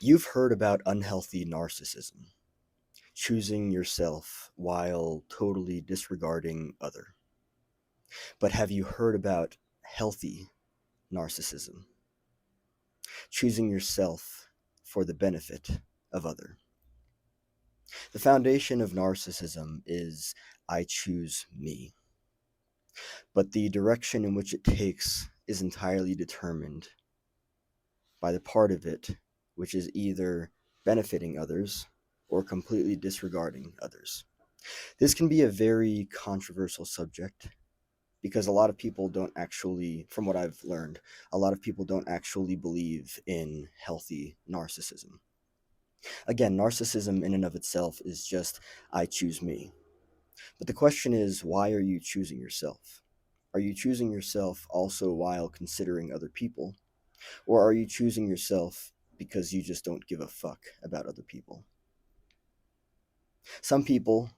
You've heard about unhealthy narcissism, choosing yourself while totally disregarding other. But have you heard about healthy narcissism, choosing yourself for the benefit of other? The foundation of narcissism is I choose me, but the direction in which it takes is entirely determined by the part of it which is either benefiting others or completely disregarding others. This can be a very controversial subject because a lot of people don't actually, from what I've learned, a lot of people don't actually believe in healthy narcissism. Again, narcissism in and of itself is just, I choose me. But the question is, why are you choosing yourself? Are you choosing yourself also while considering other people? Or are you choosing yourself because you just don't give a fuck about other people? Some people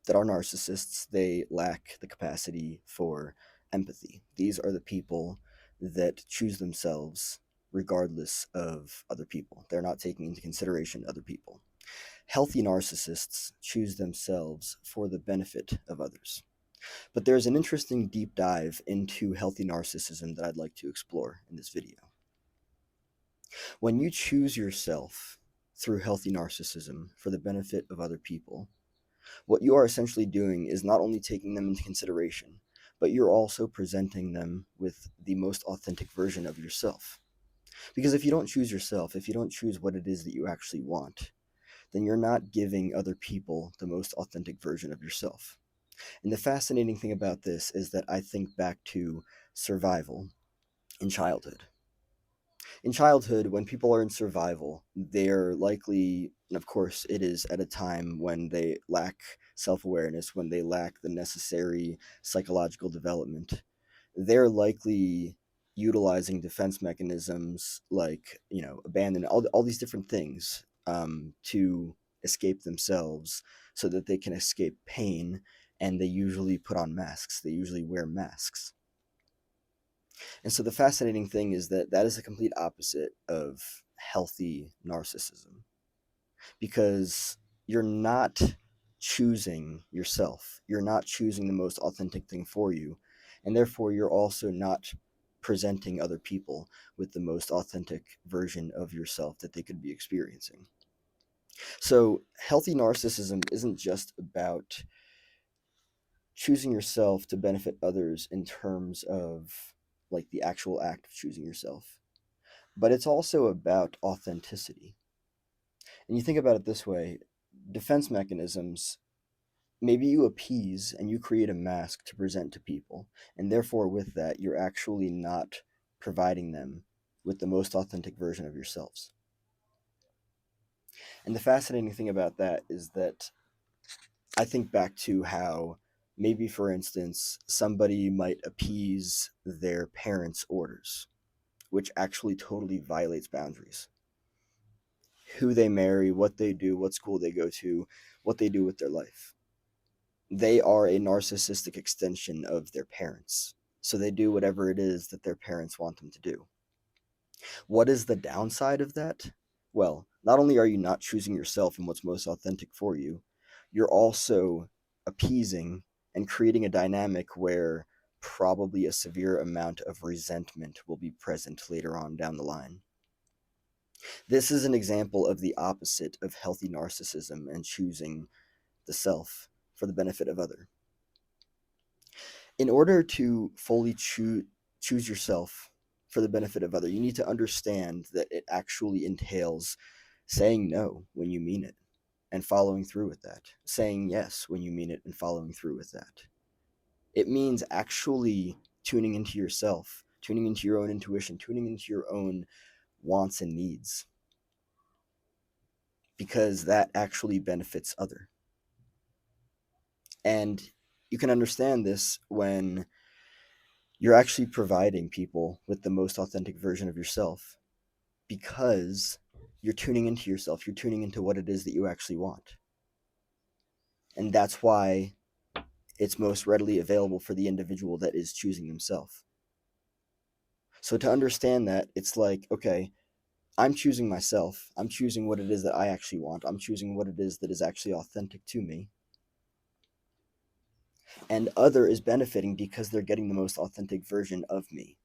that are narcissists, they lack the capacity for empathy. These are the people that choose themselves regardless of other people. They're not taking into consideration other people. Healthy narcissists choose themselves for the benefit of others. But there's an interesting deep dive into healthy narcissism that I'd like to explore in this video. When you choose yourself through healthy narcissism for the benefit of other people, what you are essentially doing is not only taking them into consideration, but you're also presenting them with the most authentic version of yourself. Because if you don't choose yourself, if you don't choose what it is that you actually want, then you're not giving other people the most authentic version of yourself. And the fascinating thing about this is that I think back to survival in childhood. In childhood, when people are in survival, they're likely, and of course, it is at a time when they lack self awareness, when they lack the necessary psychological development, they're likely utilizing defense mechanisms like, abandon, all these different things to escape themselves so that they can escape pain. And they usually put on masks, they usually wear masks. And so the fascinating thing is that that is the complete opposite of healthy narcissism because you're not choosing yourself. You're not choosing the most authentic thing for you. And therefore, you're also not presenting other people with the most authentic version of yourself that they could be experiencing. So, healthy narcissism isn't just about choosing yourself to benefit others in terms of like the actual act of choosing yourself, but it's also about authenticity. And you think about it this way, defense mechanisms, maybe you appease and you create a mask to present to people, and therefore, with that, you're actually not providing them with the most authentic version of yourselves. And the fascinating thing about that is that I think back to how maybe, for instance, somebody might appease their parents' orders, which actually totally violates boundaries. Who they marry, what they do, what school they go to, what they do with their life. They are a narcissistic extension of their parents. So they do whatever it is that their parents want them to do. What is the downside of that? Well, not only are you not choosing yourself and what's most authentic for you, you're also appeasing and creating a dynamic where probably a severe amount of resentment will be present later on down the line. This is an example of the opposite of healthy narcissism and choosing the self for the benefit of other. In order to fully choose yourself for the benefit of other, you need to understand that it actually entails saying no when you mean it and following through with that, saying yes when you mean it and following through with that. It means actually tuning into yourself, tuning into your own intuition, tuning into your own wants and needs, because that actually benefits other. And you can understand this when you're actually providing people with the most authentic version of yourself because you're tuning into yourself, you're tuning into what it is that you actually want. And that's why it's most readily available for the individual that is choosing themselves. So to understand that, it's like, okay, I'm choosing myself. I'm choosing what it is that I actually want. I'm choosing what it is that is actually authentic to me. And other is benefiting because they're getting the most authentic version of me.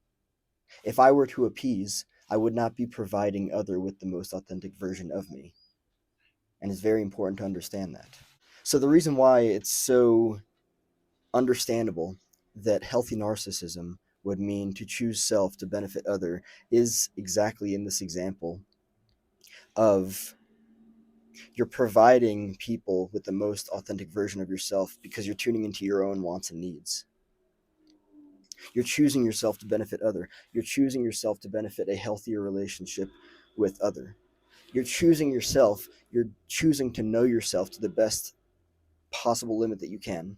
If I were to appease, I would not be providing other with the most authentic version of me. And it's very important to understand that. So the reason why it's so understandable that healthy narcissism would mean to choose self to benefit other is exactly in this example of you're providing people with the most authentic version of yourself because you're tuning into your own wants and needs. You're choosing yourself to benefit other. You're choosing yourself to benefit a healthier relationship with other. You're choosing yourself. You're choosing to know yourself to the best possible limit that you can.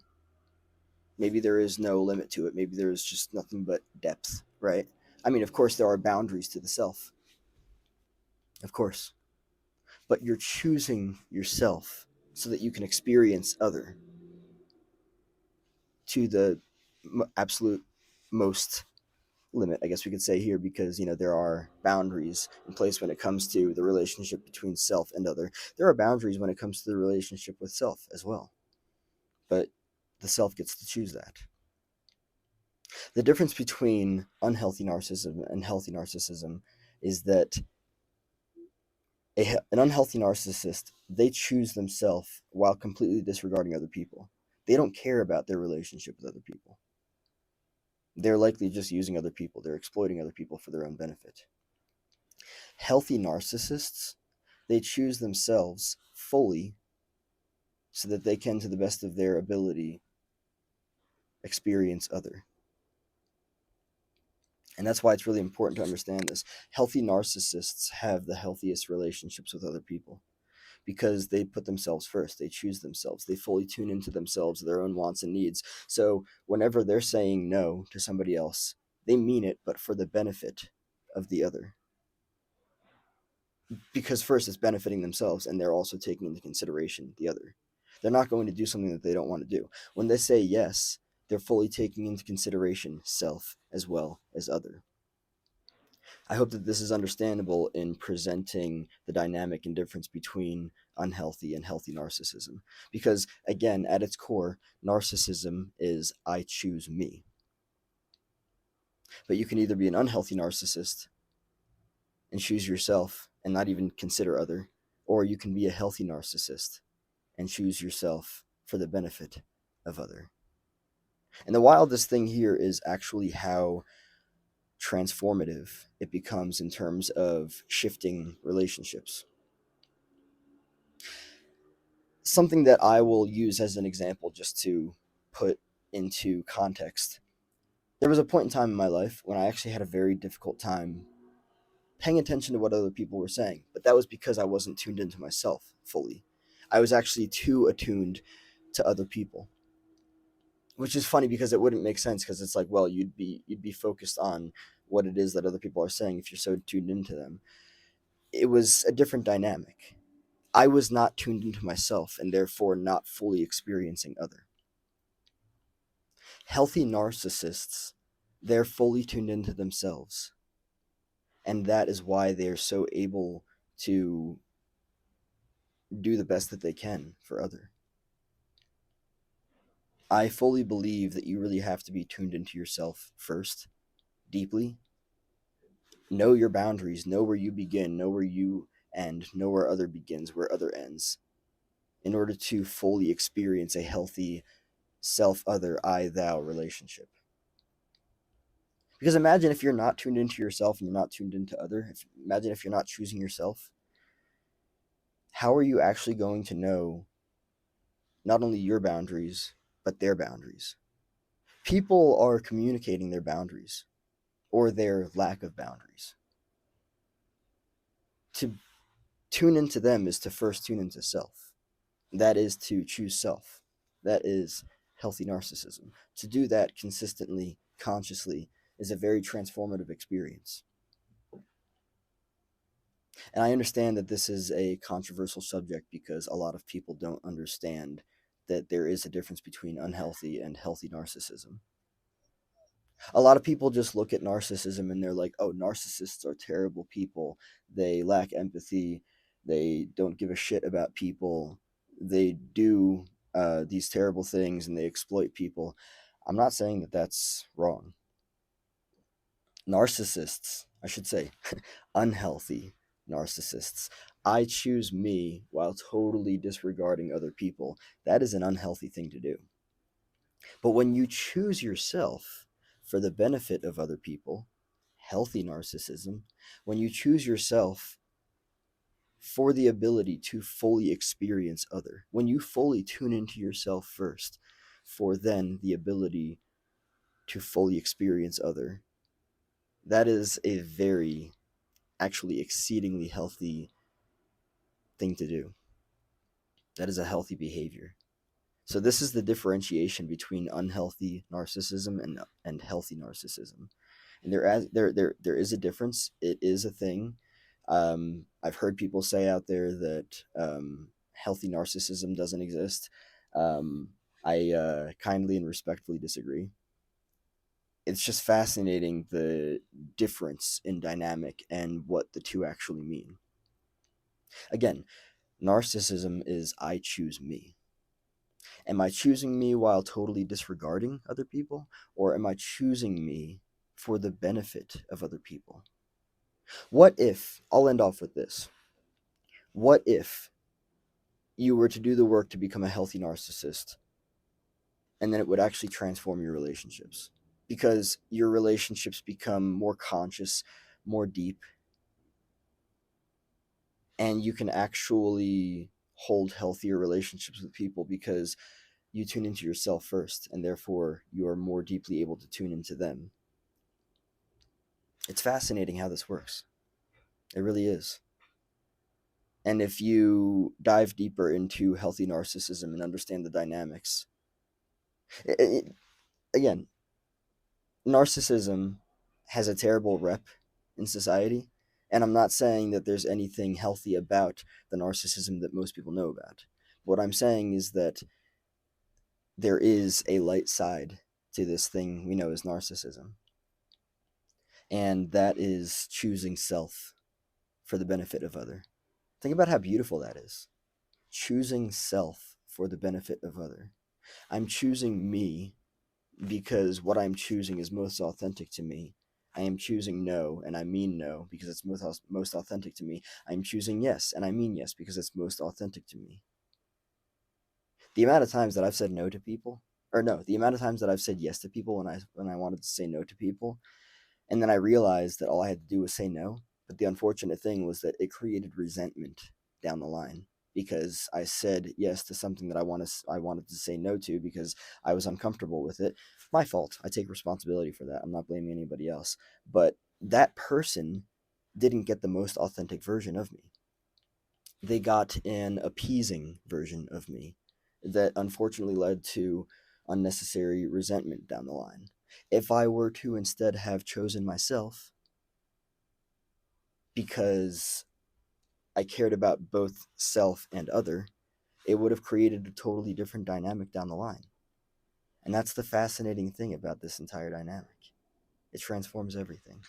Maybe there is no limit to it. Maybe there is just nothing but depth, right? I mean, of course, there are boundaries to the self, of course. But you're choosing yourself so that you can experience other to the absolute most limit, I guess we could say here, because there are boundaries in place when it comes to the relationship between self and other. There are boundaries when it comes to the relationship with self as well, but the self gets to choose that. The difference between unhealthy narcissism and healthy narcissism is that an unhealthy narcissist, they choose themselves while completely disregarding other people. They don't care about their relationship with other people. They're likely just using other people. They're exploiting other people for their own benefit. Healthy narcissists, they choose themselves fully so that they can, to the best of their ability, experience other. And that's why it's really important to understand this. Healthy narcissists have the healthiest relationships with other people because they put themselves first. They choose themselves. They fully tune into themselves, their own wants and needs. So whenever they're saying no to somebody else, they mean it, but for the benefit of the other. Because first it's benefiting themselves and they're also taking into consideration the other. They're not going to do something that they don't want to do. When they say yes, they're fully taking into consideration self as well as other. I hope that this is understandable in presenting the dynamic and difference between unhealthy and healthy narcissism. Because, again, at its core, narcissism is I choose me. But you can either be an unhealthy narcissist and choose yourself and not even consider other, or you can be a healthy narcissist and choose yourself for the benefit of other. And the wildest thing here is actually how transformative it becomes in terms of shifting relationships. Something that I will use as an example just to put into context. There was a point in time in my life when I actually had a very difficult time paying attention to what other people were saying, but that was because I wasn't tuned into myself fully. I was actually too attuned to other people, which is funny because it wouldn't make sense because it's like, well, you'd be focused on what it is that other people are saying if you're so tuned into them. It was a different dynamic. I was not tuned into myself and therefore not fully experiencing other. Healthy narcissists, they're fully tuned into themselves. And that is why they're so able to do the best that they can for other. I fully believe that you really have to be tuned into yourself first, deeply. Know your boundaries, know where you begin, know where you end, know where other begins, where other ends, in order to fully experience a healthy self other, I thou relationship. Because imagine if you're not tuned into yourself and you're not tuned into other. Imagine if you're not choosing yourself. How are you actually going to know not only your boundaries, but their boundaries? People are communicating their boundaries or their lack of boundaries. To tune into them is to first tune into self. That is to choose self. That is healthy narcissism. To do that consistently, consciously, is a very transformative experience. And I understand that this is a controversial subject because a lot of people don't understand that there is a difference between unhealthy and healthy narcissism. A lot of people just look at narcissism and they're like, oh, narcissists are terrible people. They lack empathy. They don't give a shit about people. They do these terrible things and they exploit people. I'm not saying that that's wrong. Narcissists, I should say, unhealthy narcissists. I choose me while totally disregarding other people. That is an unhealthy thing to do. But when you choose yourself for the benefit of other people, healthy narcissism, when you choose yourself for the ability to fully experience other, when you fully tune into yourself first, for then the ability to fully experience other, that is a very, actually exceedingly healthy thing to do. That is a healthy behavior. So this is the differentiation between unhealthy narcissism and healthy narcissism. And there is a difference. It is a thing. I've heard people say out there that healthy narcissism doesn't exist. I kindly and respectfully disagree. It's just fascinating the difference in dynamic and what the two actually mean. Again, narcissism is I choose me. Am I choosing me while totally disregarding other people? Or am I choosing me for the benefit of other people? What if, I'll end off with this. What if you were to do the work to become a healthy narcissist and then it would actually transform your relationships? Because your relationships become more conscious, more deep, and you can actually hold healthier relationships with people because you tune into yourself first, and therefore you are more deeply able to tune into them. It's fascinating how this works. It really is. And if you dive deeper into healthy narcissism and understand the dynamics, it, again, narcissism has a terrible rep in society. And I'm not saying that there's anything healthy about the narcissism that most people know about. What I'm saying is that there is a light side to this thing we know as narcissism. And that is choosing self for the benefit of other. Think about how beautiful that is. Choosing self for the benefit of other. I'm choosing me because what I'm choosing is most authentic to me. I am choosing no, and I mean no because it's most authentic to me. I'm choosing yes, and I mean yes because it's most authentic to me. The amount of times that I've said no to people, or no, the amount of times that I've said yes to people when I wanted to say no to people, and then I realized that all I had to do was say no. But the unfortunate thing was that it created resentment down the line because I said yes to something that I wanted to say no to because I was uncomfortable with it. My fault. I take responsibility for that. I'm not blaming anybody else. But that person didn't get the most authentic version of me. They got an appeasing version of me that unfortunately led to unnecessary resentment down the line. If I were to instead have chosen myself because I cared about both self and other, it would have created a totally different dynamic down the line. And that's the fascinating thing about this entire dynamic. It transforms everything.